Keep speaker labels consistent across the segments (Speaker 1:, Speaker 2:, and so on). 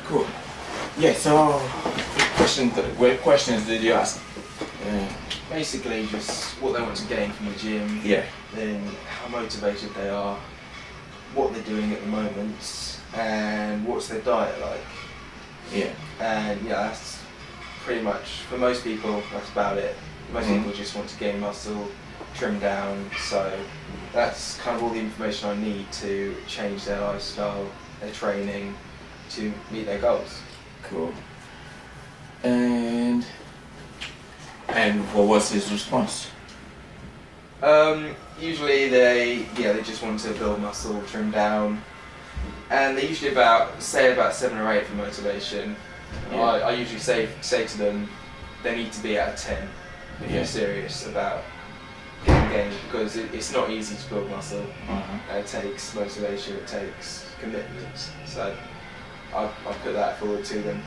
Speaker 1: Cool. Yeah, so what questions did you ask?
Speaker 2: Basically, just what they want to gain from the gym.
Speaker 1: Yeah.
Speaker 2: Then how motivated they are, what they're doing at the moment, and what's their diet like.
Speaker 1: Yeah.
Speaker 2: And yeah, that's pretty much, for most people, that's about it. Most people just want to gain muscle, trim down, so that's kind of all the information I need to change their lifestyle, their training, to meet their goals.
Speaker 1: Cool. And what was his response?
Speaker 2: Usually they just want to build muscle, trim down, and they usually say about 7 or 8 for motivation.
Speaker 1: Yeah.
Speaker 2: I usually say to them they need to be at a 10 if you're serious about getting gains, because it's not easy to build muscle. It takes motivation, it takes commitment. So I put that forward to them.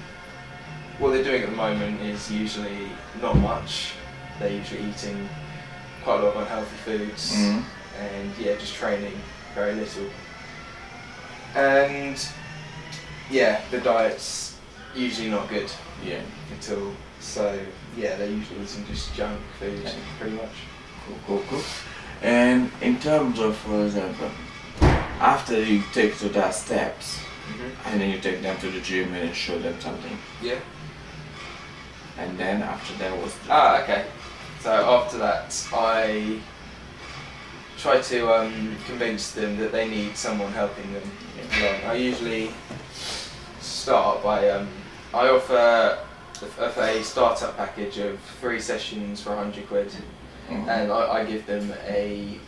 Speaker 2: What they're doing at the moment is usually not much. They're usually eating quite a lot of unhealthy foods and yeah, just training very little. And yeah, the diet's usually not good at all. So yeah, they're usually eating just junk food pretty much.
Speaker 1: Cool. And in terms of, for example, after you take to that steps, and then you take them to the gym and show them something.
Speaker 2: Yeah.
Speaker 1: And then after that was...
Speaker 2: Okay. So after that, I try to convince them that they need someone helping them along. I usually start by, I offer a startup package of 3 sessions for 100 quid. And I give them a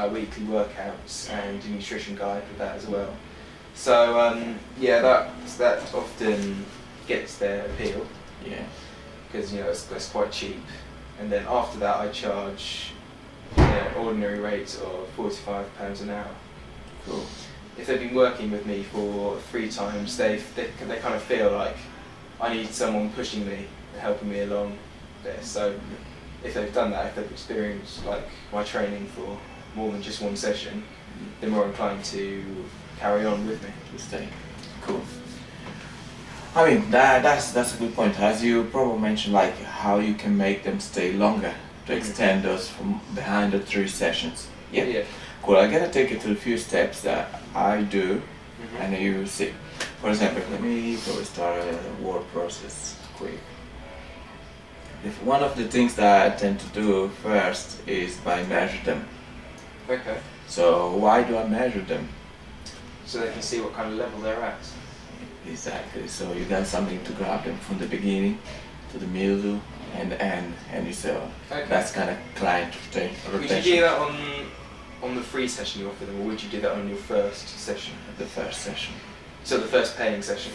Speaker 2: weekly workouts and a nutrition guide with that as well. So yeah, that often gets their appeal.
Speaker 1: Yeah.
Speaker 2: Because it's quite cheap. And then after that, I charge the ordinary rate of £45 an hour.
Speaker 1: Cool.
Speaker 2: If they've been working with me for 3 times, they kind of feel like I need someone pushing me, helping me along there. So if they've done that, if they've experienced like my training for more than just 1 session, they're more inclined to carry on with me.
Speaker 1: To stay. Cool. I mean, that's a good point. As you probably mentioned, like how you can make them stay longer to extend those from behind the 3 sessions. Yeah. Cool. I'm gonna take you through a few steps that I do, and you will see. For example, let me probably start a word process quick. One of the things that I tend to do first is by measure them.
Speaker 2: Okay.
Speaker 1: So why do I measure them?
Speaker 2: So they can see what kind of level they're at.
Speaker 1: Exactly. So you got something to grab them from the beginning to the middle and the end, and you say, that's kind of client rotation.
Speaker 2: Would you do that on the free session you offer them, or would you do that on your first session?
Speaker 1: The first session.
Speaker 2: So the first paying session?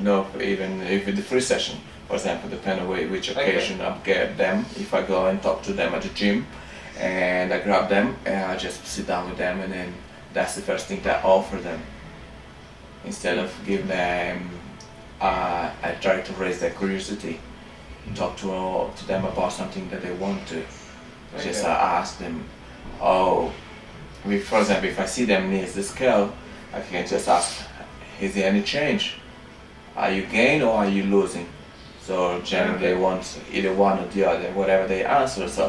Speaker 1: No, even if the free session, for example, depending on which occasion I get them. If I go and talk to them at the gym, and I grab them, and I just sit down with them, and then that's the first thing that I offer them. Instead of giving them, I try to raise their curiosity, talk to them about something that they want to. Just ask them, for example, if I see them near the scale, I can just ask, is there any change? Are you gaining or are you losing? So generally they want either one or the other, whatever they answer, so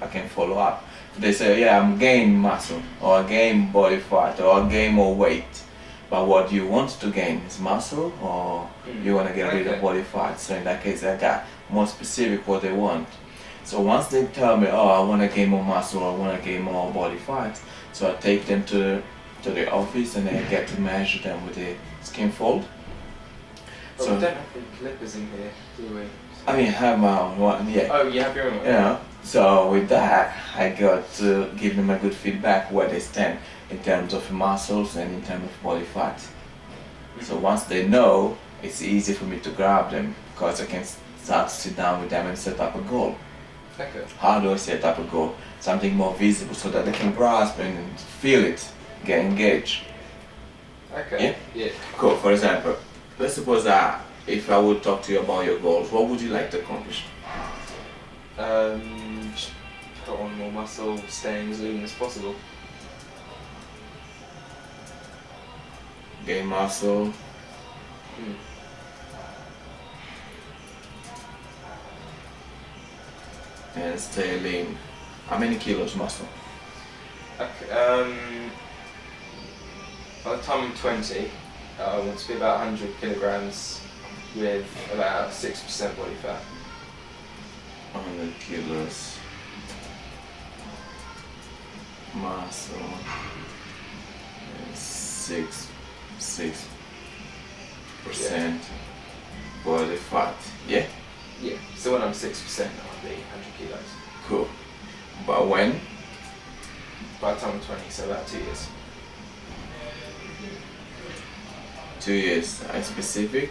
Speaker 1: I can follow up. If they say, yeah, I'm gaining muscle, or I gain body fat, or I gain more weight, but what do you want to gain is muscle, or you want to get rid of body fat? So in that case, I got more specific what they want. So once they tell me, I want to gain more muscle, or I want to gain more body fat, so I take them to the office and I get to measure them with the skin fold.
Speaker 2: But we don't have the clippers in here, do we?
Speaker 1: I mean, I have my own one, yeah.
Speaker 2: Oh, you have your own one?
Speaker 1: Yeah. So with that, I got to give them a good feedback where they stand in terms of muscles and in terms of body fat. So once they know, it's easy for me to grab them because I can start to sit down with them and set up a goal.
Speaker 2: Okay.
Speaker 1: How do I set up a goal? Something more visible so that they can grasp and feel it, get engaged.
Speaker 2: Okay.
Speaker 1: Yeah? Cool. For example, let's suppose that if I would talk to you about your goals, what would you like to accomplish?
Speaker 2: Just put on more muscle, staying as lean as possible.
Speaker 1: Gain muscle. and stay lean. How many kilos muscle?
Speaker 2: Okay, by the time I'm 20, I want to be about 100 kilograms with about 6% body fat.
Speaker 1: 100 kilos muscle and 6% body fat. Yeah?
Speaker 2: Yeah, so when I'm 6%, I'll be 100 kilos.
Speaker 1: Cool. But when?
Speaker 2: By the time I'm 20, so about 2 years.
Speaker 1: 2 years. Specific?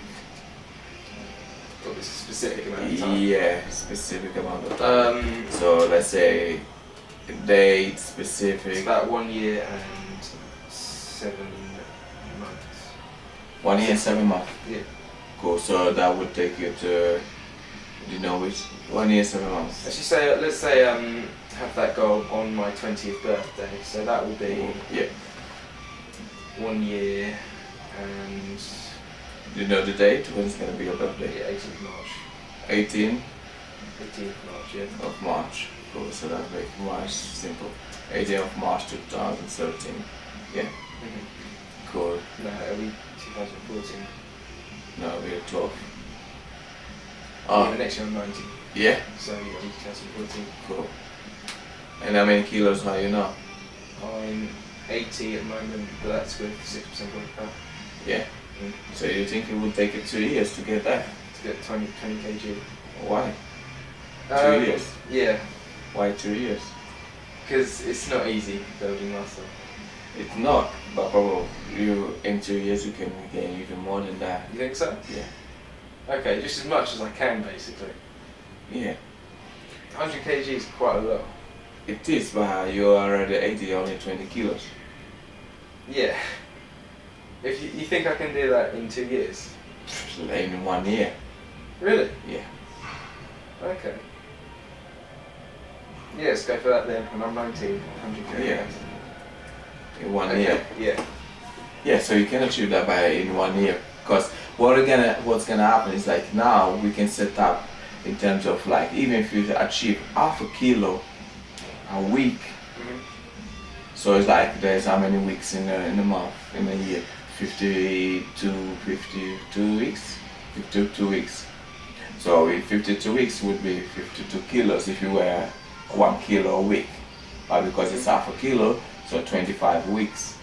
Speaker 2: Well, it's a specific amount of time.
Speaker 1: Yeah, specific amount of time. So let's say date
Speaker 2: It's
Speaker 1: specific.
Speaker 2: about 1 year and 7 months.
Speaker 1: 1 year and 7 months.
Speaker 2: Yeah.
Speaker 1: Cool. So that would take you to, do you know which? 1 year, 7 months.
Speaker 2: Let's just say, have that goal on my 20th birthday. So that will be
Speaker 1: Yeah.
Speaker 2: 1 year and
Speaker 1: Do you know the date? When it's gonna be your birthday?
Speaker 2: yeah, 18th March.
Speaker 1: 18th
Speaker 2: 18th March, yeah.
Speaker 1: of March. Cool. So that makes March simple. 18th of March 2013. Yeah.
Speaker 2: Mm-hmm.
Speaker 1: Cool.
Speaker 2: No, it'll be 2014.
Speaker 1: No, we're 12.
Speaker 2: Yeah, the next year I'm 19.
Speaker 1: Yeah.
Speaker 2: So yeah, it'll be 2014.
Speaker 1: Cool. And how many kilos are you now?
Speaker 2: I'm 80 at the moment, but that's with 6% body fat.
Speaker 1: Yeah.
Speaker 2: Mm.
Speaker 1: So you think it would take you 2 years to get there?
Speaker 2: To get 20 kg.
Speaker 1: Why? 2 years.
Speaker 2: Yeah,
Speaker 1: Why 2 years?
Speaker 2: because it's not easy building muscle.
Speaker 1: It's not, but probably you in 2 years you can gain even more than that.
Speaker 2: You think so?
Speaker 1: Yeah.
Speaker 2: Okay, just as much as I can basically.
Speaker 1: Yeah.
Speaker 2: 100 kg is quite a lot.
Speaker 1: It is, but you're already 80, only 20 kilos.
Speaker 2: Yeah. If you think I can do that in 2 years?
Speaker 1: In 1 year.
Speaker 2: Really?
Speaker 1: Yeah.
Speaker 2: Okay. Yeah, let's go for that then. When I'm 19, 100 kg.
Speaker 1: Yeah. In 1
Speaker 2: Okay.
Speaker 1: year.
Speaker 2: Yeah.
Speaker 1: Yeah, so you can achieve that in 1 year. Because what's gonna happen is like now we can set up in terms of like even if you achieve half a kilo a week.
Speaker 2: Mm-hmm.
Speaker 1: So it's like there's how many weeks in a month, in a year? 52 weeks? 52 weeks. So in 52 weeks would be 52 kilos if you were 1 kilo a week. But because it's half a kilo, so 25 weeks.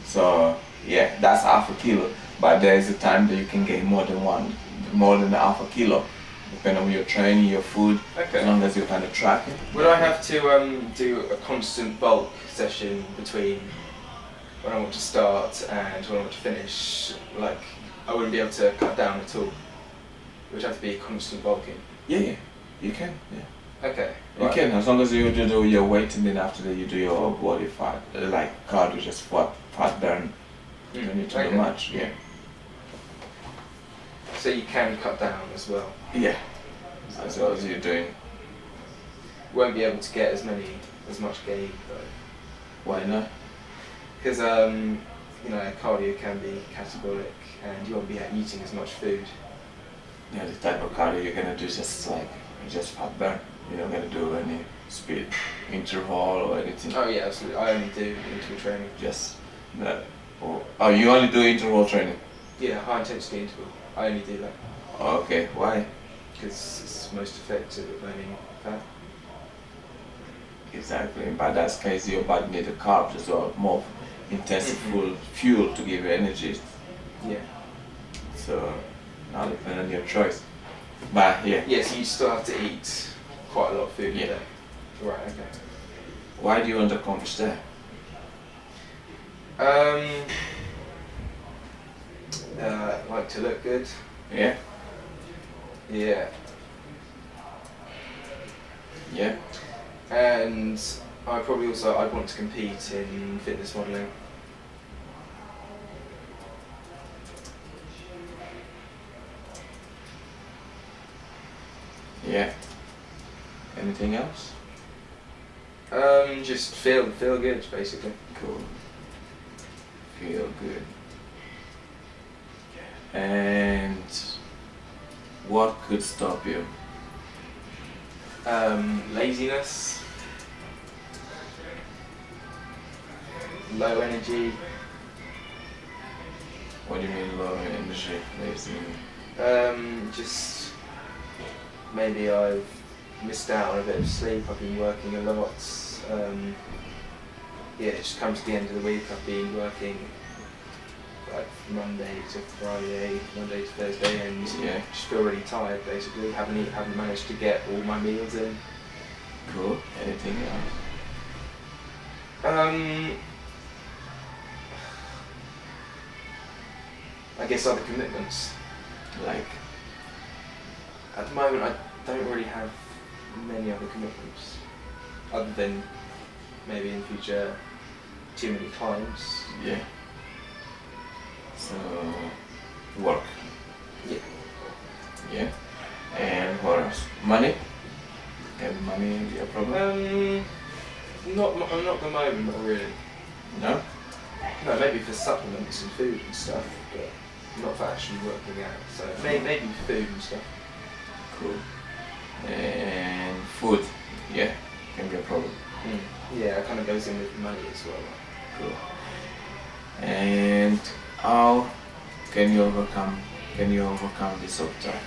Speaker 1: So yeah, that's half a kilo. But there is a time that you can gain more than half a kilo. Depending on your training, your food,
Speaker 2: Okay.
Speaker 1: as long as you kind of track it.
Speaker 2: Would I have to do a constant bulk session between when I want to start and when I want to finish? Like, I wouldn't be able to cut down at all. It would have to be constant bulking.
Speaker 1: Yeah, you can. Yeah.
Speaker 2: Okay.
Speaker 1: You can, as long as you do your weight and then after that you do your body fat, like cardio, just fat burn. You don't need to do much. Yeah.
Speaker 2: So you can cut down as well.
Speaker 1: Yeah. As well as you're doing.
Speaker 2: Won't be able to get as much gain though.
Speaker 1: Why not?
Speaker 2: Because cardio can be catabolic and you won't be eating as much food.
Speaker 1: Yeah, the type of cardio you're gonna do is just fat burn. You're not gonna do any speed interval or anything.
Speaker 2: Oh yeah, absolutely. I only do interval training.
Speaker 1: Just that. Oh, you only do interval training?
Speaker 2: Yeah, high intensity interval. I only do that
Speaker 1: Okay, why?
Speaker 2: because it's most effective at burning fat.
Speaker 1: Exactly. But that's case your body needs the carbs as well, more intensive fuel to give you energy.
Speaker 2: Yeah.
Speaker 1: So now depend on your choice. But yeah.
Speaker 2: Yes, you still have to eat quite a lot of food
Speaker 1: Yeah.
Speaker 2: a day. Right. Okay.
Speaker 1: Why do you want to accomplish that?
Speaker 2: Like to look good.
Speaker 1: Yeah.
Speaker 2: Yeah.
Speaker 1: Yeah.
Speaker 2: And I'd want to compete in fitness modelling.
Speaker 1: Yeah. Anything else?
Speaker 2: Just feel good basically.
Speaker 1: Cool. Feel good. And what could stop you?
Speaker 2: Laziness, low energy.
Speaker 1: What do you mean low energy, lazy?
Speaker 2: Just maybe I've missed out on a bit of sleep. I've been working a lot. Yeah, it just comes to the end of the week. I've been working like Monday to Friday, Monday to Thursday, and
Speaker 1: Yeah.
Speaker 2: just feel really tired. Basically, haven't managed to get all my meals in.
Speaker 1: Cool. Anything else?
Speaker 2: I guess other commitments.
Speaker 1: Like,
Speaker 2: At the moment, I don't really have many other commitments, other than maybe in future too many clients.
Speaker 1: yeah. So, work.
Speaker 2: Yeah.
Speaker 1: Yeah. And what else? Money? Have money be a problem?
Speaker 2: Not at the moment, not really.
Speaker 1: No?
Speaker 2: No, maybe for supplements and food and stuff, but not for actually working out. So maybe food and stuff.
Speaker 1: Cool. And food? Yeah. Can be a problem.
Speaker 2: Yeah, it kind of goes in with money as well.
Speaker 1: Cool. And how can you overcome this obstacle?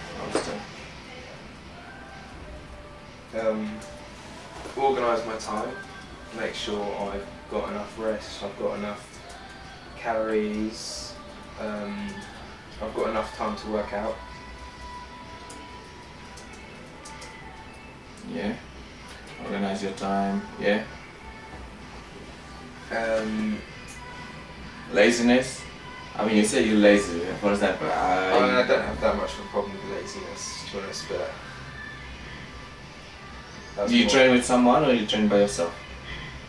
Speaker 2: Organise my time, make sure I've got enough rest, I've got enough calories, I've got enough time to work out.
Speaker 1: Yeah. Organize your time. Yeah. Laziness. I mean, you say you're lazy. For example,
Speaker 2: I don't have that much of a problem with laziness, to be honest, but that's
Speaker 1: do you
Speaker 2: more-
Speaker 1: train with someone or you train by yourself?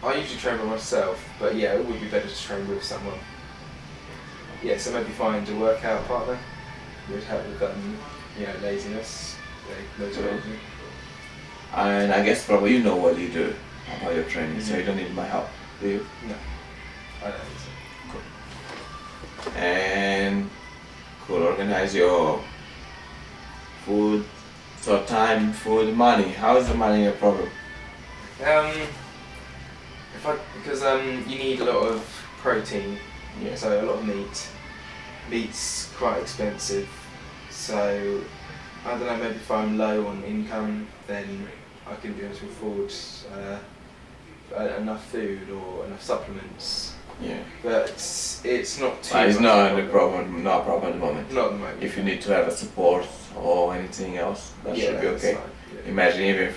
Speaker 2: I usually train by myself, but yeah, it would be better to train with someone. Yeah, so maybe find a workout partner would help with laziness. They motivate me.
Speaker 1: And I guess probably you know what you do about your training, so you don't need my help, do you?
Speaker 2: No, I don't think so.
Speaker 1: And cool, organize your food, so time, food, money. How is the money a problem?
Speaker 2: Because you need a lot of protein,
Speaker 1: Yeah.
Speaker 2: so a lot of meat. Meat's quite expensive, so I don't know. Maybe if I'm low on income, then I can be able to afford enough food or enough supplements.
Speaker 1: Yeah.
Speaker 2: But it's not too.
Speaker 1: It's
Speaker 2: much
Speaker 1: not
Speaker 2: of
Speaker 1: a problem, not a problem at the moment.
Speaker 2: Not at the moment.
Speaker 1: If you need to have a support or anything else, that should be
Speaker 2: that's
Speaker 1: okay.
Speaker 2: fine, yeah.
Speaker 1: Imagine even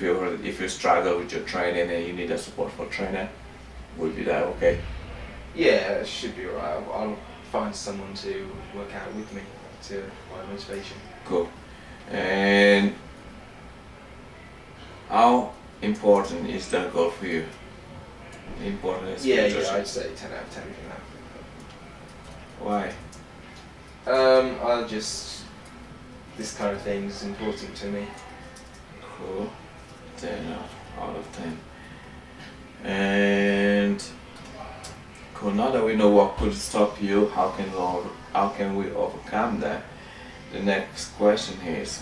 Speaker 1: if you struggle with your training and you need a support for trainer, would be that okay?
Speaker 2: Yeah, it should be alright. I'll find someone to work out with me to my motivation.
Speaker 1: Cool. And how important is that goal for you? Important is
Speaker 2: Yeah,
Speaker 1: nutrition.
Speaker 2: I'd say 10 out of 10 for that.
Speaker 1: Why?
Speaker 2: This kind of thing is important to me.
Speaker 1: Cool. 10 out of 10. And cool. Now that we know what could stop you, how can we overcome that? The next question is,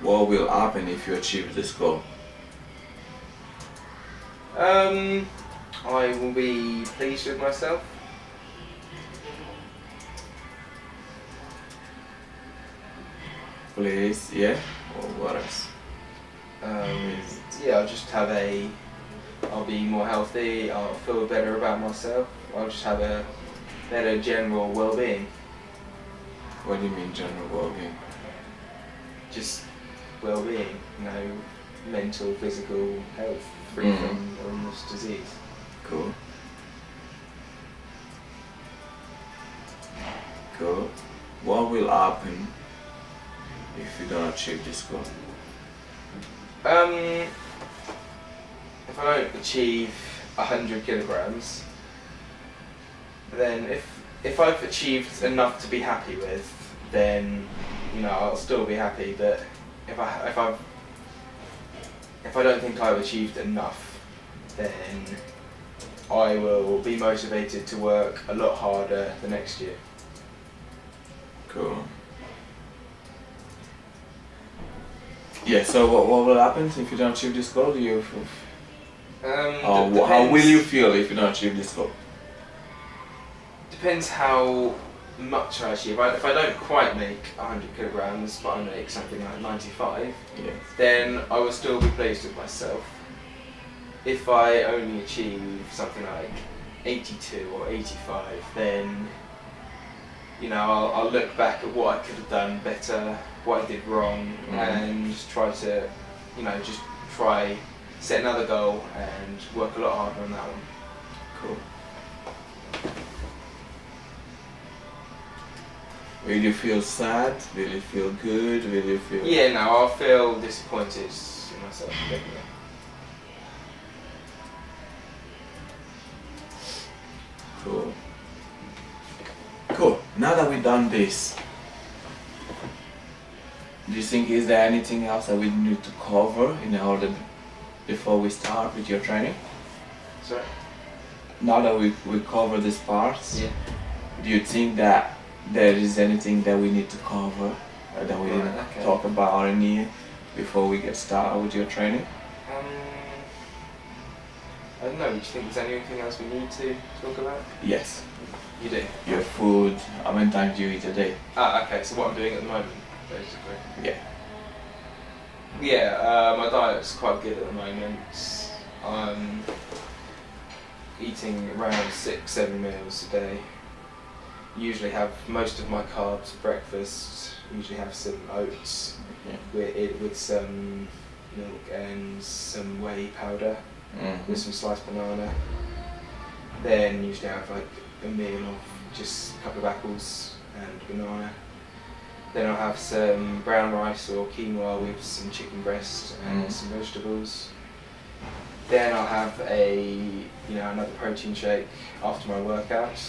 Speaker 1: what will happen if you achieve this goal?
Speaker 2: I will be pleased with myself.
Speaker 1: Please, yeah? Or what else?
Speaker 2: Yeah, I'll be more healthy, I'll feel better about myself, I'll just have a better general well-being.
Speaker 1: What do you mean general well-being?
Speaker 2: Just well-being, mental, physical health, free from illness, disease.
Speaker 1: Cool. Cool. What will happen if you don't achieve this goal?
Speaker 2: If I don't achieve 100 kilograms, then if I've achieved enough to be happy with, then I'll still be happy. But if I don't think I've achieved enough, then I will be motivated to work a lot harder the next year.
Speaker 1: Cool. Yeah. So what will happen if you don't achieve this goal? How
Speaker 2: Depends,
Speaker 1: will you feel if you don't achieve this goal?
Speaker 2: depends how much I achieve. If I don't quite make 100 kilograms, but I make something like 95,
Speaker 1: Yeah.
Speaker 2: then I will still be pleased with myself. If I only achieve something like 82 or 85, then I'll look back at what I could have done better, what I did wrong, and just try to, set another goal and work a lot harder on that one.
Speaker 1: Cool. Will you feel sad? Will you feel good? Will you feel...
Speaker 2: Yeah, no, I'll feel disappointed in myself, definitely.
Speaker 1: Cool. Cool. Now that we've done this, do you think is there anything else that we need to cover in order before we start with your training?
Speaker 2: Sorry?
Speaker 1: Now that we cover these parts,
Speaker 2: Yeah.
Speaker 1: do you think that there is anything that we need to cover that we didn't talk about in here before we get started with your training?
Speaker 2: I don't know, do you think there's anything else we need to talk about?
Speaker 1: Yes.
Speaker 2: You do?
Speaker 1: Your food, how many times do you eat a day?
Speaker 2: Okay, so what I'm doing at the moment, basically.
Speaker 1: Yeah.
Speaker 2: Yeah, my diet's quite good at the moment. I'm eating around 6-7 meals a day. Usually have most of my carbs at breakfast. Usually have some oats with some milk and some whey powder with some sliced banana. Then usually have like a meal of just a couple of apples and banana. Then I'll have some brown rice or quinoa with some chicken breast and some vegetables. Then I'll have another protein shake after my workout.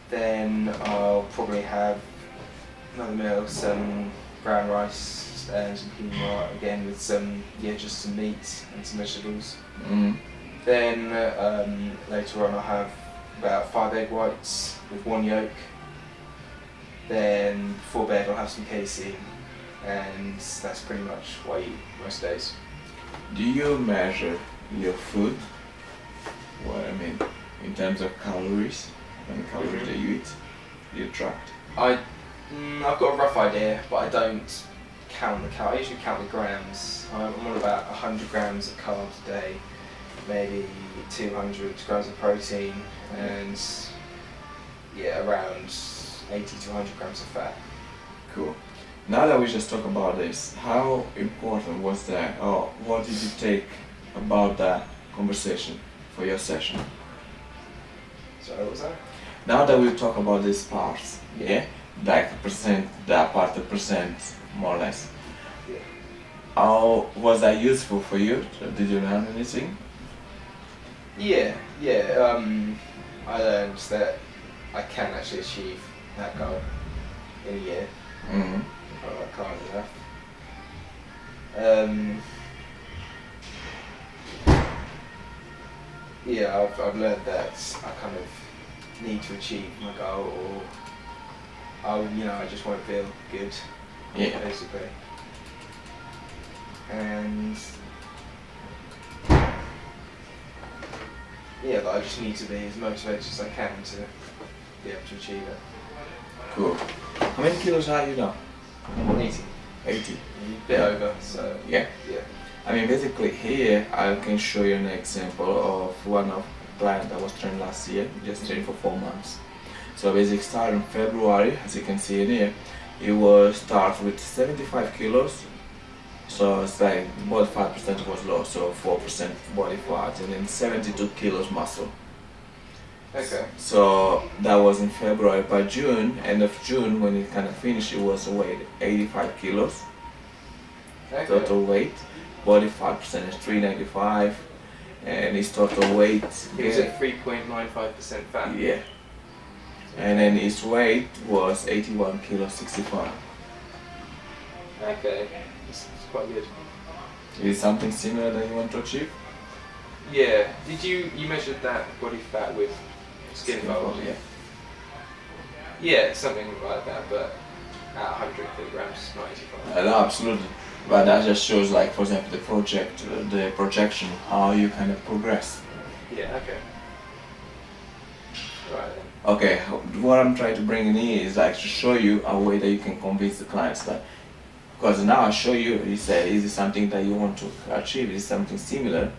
Speaker 2: Then I'll probably have another meal, some brown rice and some quinoa again with just some meat and some vegetables. Then later on I'll have about 5 egg whites with 1 yolk. Then before bed I'll have some casein, and that's pretty much what I eat most days.
Speaker 1: Do you measure your food? What I mean, in terms of calories, how many calories do you eat? Do you track?
Speaker 2: I've got a rough idea, but I don't count the calories. I usually count the grams. I'm on about 100 grams of carbs a day, maybe 200 grams of protein, and around 80 to 100 grams of fat.
Speaker 1: Cool. Now that we just talked about this, how important was that, or what did you take about that conversation for your session?
Speaker 2: Sorry, what was that?
Speaker 1: Now that we talk about these parts, like that part, the percent, more or less.
Speaker 2: Yeah.
Speaker 1: How was that useful for you? Did you learn anything?
Speaker 2: Yeah. I learned that I can actually achieve that goal in a year. I can't enough. I've learned that I kind of need to achieve my goal, or I just won't feel good.
Speaker 1: Yeah.
Speaker 2: Basically. And but I just need to be as motivated as I can to be able to achieve it.
Speaker 1: Cool. How many kilos are you now?
Speaker 2: 80.
Speaker 1: 80.
Speaker 2: A bit over, so
Speaker 1: Yeah.
Speaker 2: yeah.
Speaker 1: I mean, basically here I can show you an example of one of the client that was trained last year, just trained for 4 months. So basically started in February, as you can see in here, he was start with 75 kilos. So it's like body fat percentage was low, so 4% body fat, and then 72 kilos muscle.
Speaker 2: Okay.
Speaker 1: So that was in February. By June, end of June, when it kind of finished, it was weight 85 kilos.
Speaker 2: Okay.
Speaker 1: Total weight, body fat percentage 395, and his total weight.
Speaker 2: He was at 3.95% fat.
Speaker 1: Yeah. And then his weight was 81 kilos 65.
Speaker 2: Okay. It's quite good.
Speaker 1: Is it something similar that you want to achieve?
Speaker 2: Yeah. Did you measured that body fat with skin fold?
Speaker 1: Yeah.
Speaker 2: Yeah, something like that, but at 100 kilograms, not 85.
Speaker 1: No, absolutely. But that just shows, like, for example, the projection, how you kind of progress.
Speaker 2: Yeah. Okay. Right then.
Speaker 1: Okay, what I'm trying to bring in here is like to show you a way that you can convince the clients that, because now I show you, you say, is it something that you want to achieve? Is it something similar?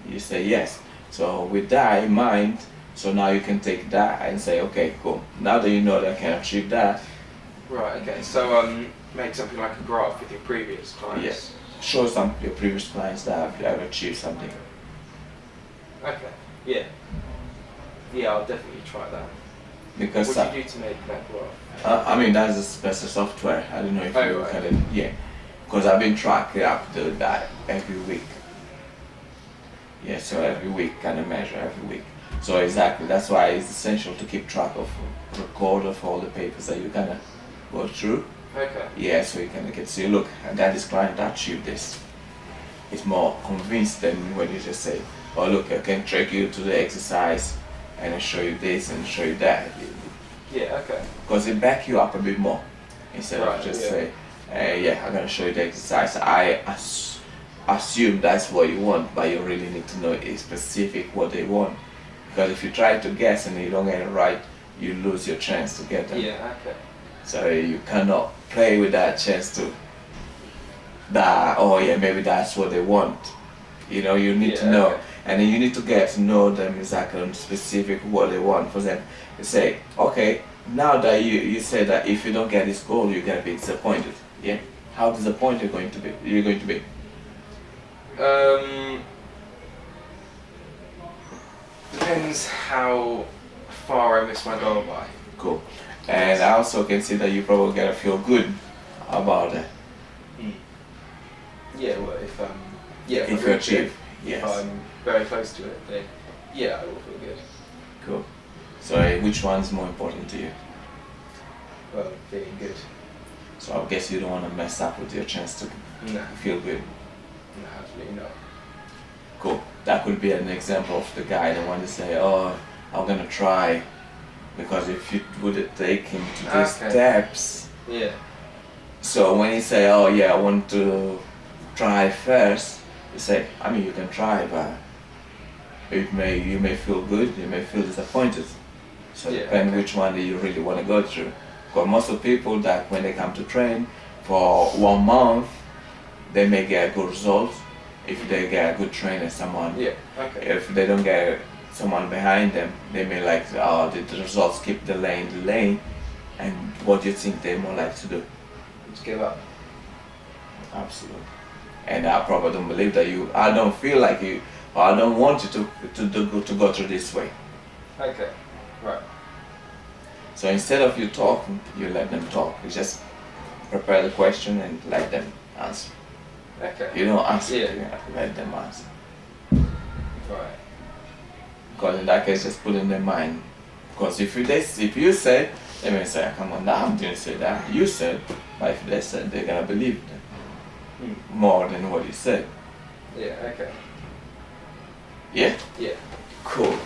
Speaker 1: You say yes. So with that in mind, so now you can take that and say, okay, cool. Now that you know that I can achieve that,
Speaker 2: Right. Okay. So make something like a graph with your previous clients.
Speaker 1: yes, show some of your previous clients that have achieved something.
Speaker 2: Okay. Yeah. Yeah, I'll definitely try that.
Speaker 1: Because
Speaker 2: What do you do to make that graph?
Speaker 1: I mean, that's a special software. I don't know if
Speaker 2: Oh,
Speaker 1: you
Speaker 2: right.
Speaker 1: look at it. Yeah, because I've been tracking up that every week. Yeah, so every week kind of measure every week. So exactly, that's why it's essential to keep track of, record of all the papers that you kind of go through.
Speaker 2: Okay.
Speaker 1: Yeah, so you can get to see, look, I got this client that achieved this. It's more convinced than when you just say, oh look, I can track you to the exercise and I show you this and show you that.
Speaker 2: Yeah. Okay.
Speaker 1: Because it back you up a bit more instead
Speaker 2: Right,
Speaker 1: of just
Speaker 2: yeah.
Speaker 1: say, yeah, I'm gonna show you the exercise. I assume that's what you want, but you really need to know is specific what they want. Because if you try to guess and you don't get it right, you lose your chance to get them.
Speaker 2: Yeah. Okay.
Speaker 1: So you cannot play with that chance to that. Oh yeah, maybe that's what they want. You know, you need to
Speaker 2: Yeah,
Speaker 1: know,
Speaker 2: okay.
Speaker 1: and then you need to get to know them exactly on specific what they want. For example, you say, okay, now that you say that if you don't get this goal, you're gonna be disappointed. Yeah, how disappointed going to be? You're going to be.
Speaker 2: Depends how far I miss my goal by.
Speaker 1: Cool. And I also can see that you probably gotta feel good about it
Speaker 2: Yeah. Well, if
Speaker 1: if
Speaker 2: I
Speaker 1: you
Speaker 2: reach it,
Speaker 1: achieve.
Speaker 2: if
Speaker 1: Yes.
Speaker 2: I'm very close to it, then yeah, I will feel good.
Speaker 1: Cool. So which one's more important to you?
Speaker 2: Well, feeling good.
Speaker 1: So I guess you don't want to mess up with your chance to
Speaker 2: No,
Speaker 1: feel good.
Speaker 2: no, absolutely not.
Speaker 1: Cool. That could be an example of the guy that wanted to say, oh, I'm gonna try. Because if you would take him to these
Speaker 2: Okay.
Speaker 1: steps,
Speaker 2: Yeah.
Speaker 1: so when you say, oh yeah, I want to try first, you say, I mean, you can try, but you may feel good, you may feel disappointed. So
Speaker 2: Yeah,
Speaker 1: depend
Speaker 2: okay.
Speaker 1: which one that you really want to go through. Because most of the people that when they come to train for 1 month, they may get good results if they get a good trainer, someone.
Speaker 2: Yeah. Okay.
Speaker 1: If they don't get someone behind them, they may like, oh, the results keep delaying. And what do you think they more like to do?
Speaker 2: Just give up.
Speaker 1: Absolutely. And I probably don't believe that I don't feel like you, or I don't want you to go through this way.
Speaker 2: Okay. Right.
Speaker 1: So instead of you talking, you let them talk. You just prepare the question and let them answer.
Speaker 2: Okay.
Speaker 1: You don't answer,
Speaker 2: Yeah.
Speaker 1: you let them answer.
Speaker 2: Right.
Speaker 1: Because in that case, just put in their mind. Because if you say, they may say, come on, I didn't say that. You said, but if they said, they're gonna believe them more than what you said.
Speaker 2: Yeah. Okay.
Speaker 1: Yeah?
Speaker 2: Yeah.
Speaker 1: Cool.